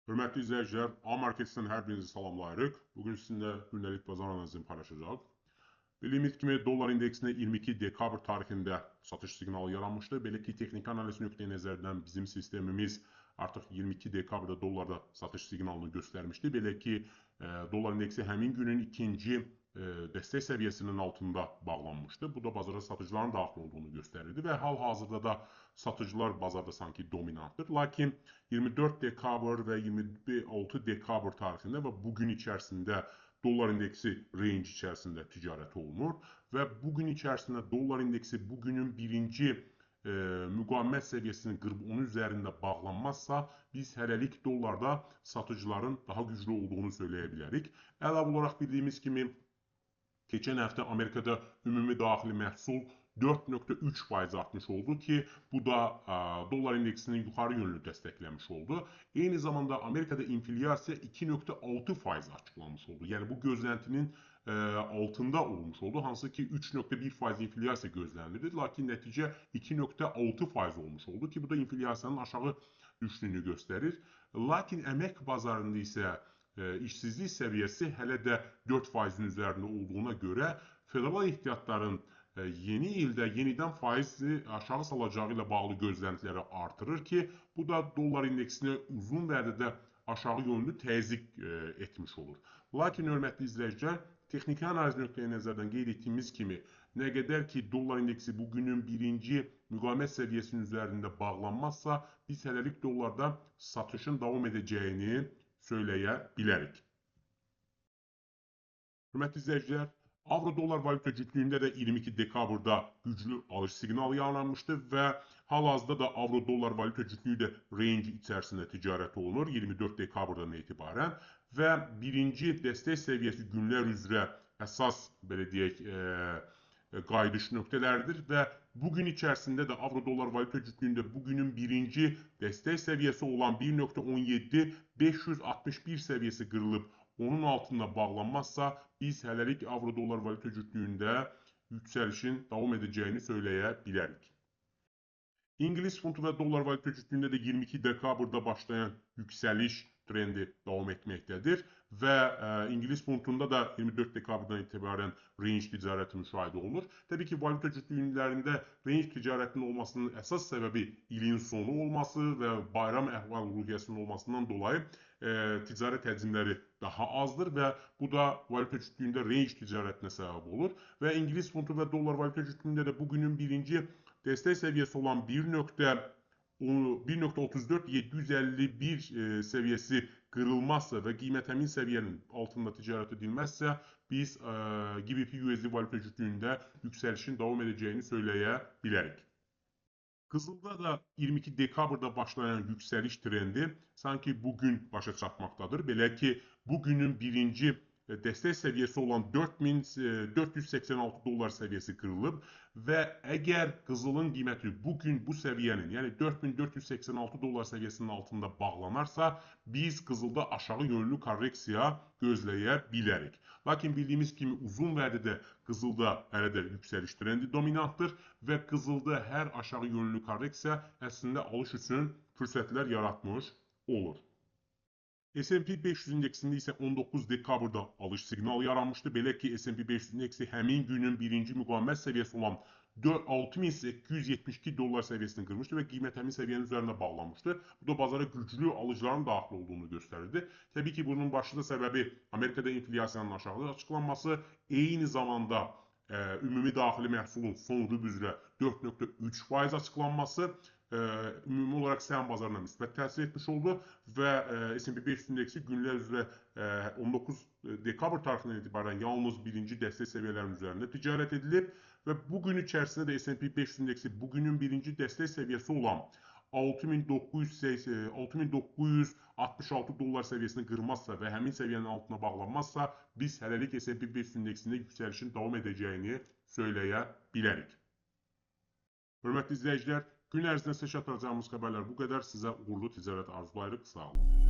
Hörmətli izləyicilər, A-Marketdən hər birinizi salamlayırıq. Bugün sizinlə gündəlik bazar analizini paylaşacağıq. Bildiyimiz kimi dollar indeksində 22 dekabr tarixində satış siqnalı yaranmışdı. Belə ki, texniki analiz nöqteyi-nəzərdən bizim sistemimiz artıq 22 dekabrda dollarda satış siqnalını göstərmişdi. Belə ki, dollar indeksi həmin günün ikinci dəstək səviyyəsinin altında bağlanmışdı. Bu da bazara satıcıların daxil olduğunu göstərirdi və hal-hazırda da satıcılar bazarda sanki dominantdır. Lakin 24 dekabr və 26 dekabr tarixində və bugün içərisində dollar indeksi range içərisində ticarət olunur və bugün içərisində dollar indeksi bugünün birinci müqavimət səviyyəsinin qırıb onun üzərində bağlanmazsa, biz hələlik dollarda satıcıların daha güclü olduğunu söyləyə bilərik. Əlavə olaraq bildiyimiz kimi, keçən həftə Amerikada ümumi daxili məhsul 4,3% artmış oldu ki, bu da dollar indeksini yuxarı yönlü dəstəkləmiş oldu. Eyni zamanda Amerikada inflyasiya 2,6% açıqlanmış oldu. Yəni bu gözləntinin altında olmuş oldu. Hansı ki 3,1% inflyasiya gözlənilirdi. Lakin nəticə 2,6% olmuş oldu ki, bu da inflyasiyanın aşağı düşdüyünü göstərir. Lakin əmək bazarında isə işsizlik səviyyəsi hələ də 4%-in üzərində olduğuna görə federal ehtiyatların yeni ildə yenidən faizi aşağı salacağı ilə bağlı gözləntiləri artırır ki, bu da dollar indeksinə uzun vədədə aşağı yönlü təzyiq etmiş olur. Lakin hörmətli izləyicilər, texniki analiz nöqteyi-nəzərdən qeyd etdiyimiz kimi, nə qədər ki dollar indeksi bugünün birinci müqavimət səviyyəsinin üzərində bağlanmazsa, biz hələlik dollarda satışın davam edəcəyini söyləyə bilərik. Hörmətli izləyicilər, avro-dollar valyuta cütlüyündə də 22 dekabrda güclü alış siqnalı yaranmışdı və hal-hazırda da avro-dollar valyuta cütlüyü də range içərisində ticarət olunur 24 dekabrdan etibarən və birinci dəstək səviyyəsi günlər üzrə əsas, belə deyək, qayıdış nöqtələridir və bugün içərisində də avro-dollar valyuta cütlüyündə bugünün birinci dəstək səviyyəsi olan 1,17-561 səviyyəsi qırılıb onun altında bağlanmazsa, biz hələlik avro-dollar valyuta cütlüyündə yüksəlişin davam edəcəyini söyləyə bilərik. İngilis funtu və dollar valyuta cütlüyündə də 22 dekabrda başlayan yüksəliş trendi davam etməkdədir və İngilis funtunda da 24 dekabrdan etibarən range ticarəti müşahidə olunur. Təbii ki, valyuta cütlüyünlərində range ticarətinin olmasının əsas səbəbi ilin sonu olması və bayram əhval-ruhiyyəsinin olmasından dolayı ticarət həcmləri daha azdır və bu da valyuta cütlüyündə range ticarətinə səbəb olur və İngilis funtu və dollar valyuta cütlüyündə də bugünün birinci dəstək səviyyəsi olan 1,34751 səviyyəsi qırılmazsa və qiymət həmin səviyyənin altında ticarət edilməzsə, biz GBP-USD valyuta cütlüyündə yüksəlişin davam edəcəyini söyləyə bilərik. Qızılda da 22 dekabrda başlayan yüksəliş trendi sanki bugün başa çatmaqdadır. Belə ki, bugünün birinci dəstək səviyyəsi olan 4486 dollar səviyyəsi qırılıb və əgər qızılın qiyməti bugün bu səviyyənin, yəni 4486 dollar səviyyəsinin altında bağlanarsa, biz qızılda aşağı yönlü korreksiya gözləyə bilərik. Lakin bildiyimiz kimi uzun vədədə qızılda hələ də yüksəliş trendi dominantdır və qızılda hər aşağı yönlü korreksiya əslində alış üçün fürsətlər yaratmış olur. S&P 500 indeksində isə 19 dekabrda alış siqnalı yaranmışdı. Belə ki, S&P 500 indeksi həmin günün birinci müqavimət səviyyəsi olan 6872 dollar səviyyəsini qırmışdı və qiymət həmin səviyyənin üzərində bağlanmışdı. Bu da bazara güclü alıcıların daxil olduğunu göstərirdi. Təbii ki, bunun başlıca səbəbi Amerikada inflyasiyanın aşağı açıqlanması, eyni zamanda ümumi daxili məhsulun son rüb üzrə 4,3% açıqlanması ümumi olaraq səhəm bazarına müsbət təsir etmiş oldu və S&P 500 indeksi günlər üzrə 19 dekabr tarixindən etibarən yalnız birinci dəstək səviyyələrinin üzərində ticarət edilib və bugün içərisində də S&P 500 indeksi bugünün birinci dəstək səviyyəsi olan 6966 dollar səviyyəsini qırmazsa və həmin səviyyənin altına bağlanmazsa, biz hələlik S&P 500 indeksində yüksəlişin davam edəcəyini söyləyə bilərik. Hörmətli izləyicilər, gün ərzində sizə çatdıracağımız xəbərlər bu qədər. Sizə uğurlu ticarət arzulayırıq. Sağ olun.